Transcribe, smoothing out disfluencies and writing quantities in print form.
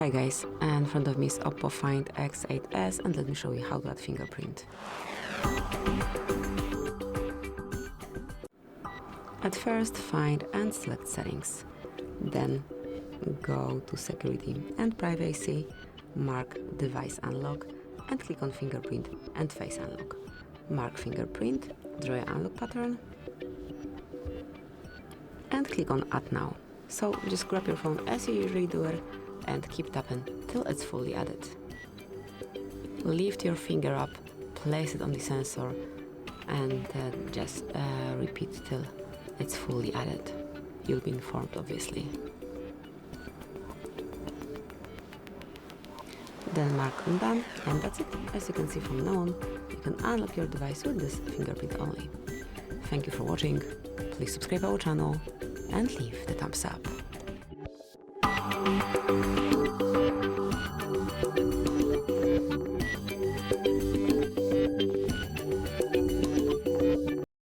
Hi guys, in front of me is OPPO Find X8s and let me show you how to add fingerprint. At first, find and select settings. Then go to security and privacy, mark device unlock and click on fingerprint and face unlock. Mark fingerprint, draw an unlock pattern and click on add now. So just grab your phone as you usually do it and keep tapping till it's fully added. Lift your finger up, place it on the sensor and just repeat till it's fully added. You'll be informed, obviously. Then mark on done, and that's it. As you can see from now on, you can unlock your device with this fingerprint only. Thank you for watching. Please subscribe our channel and leave the thumbs up.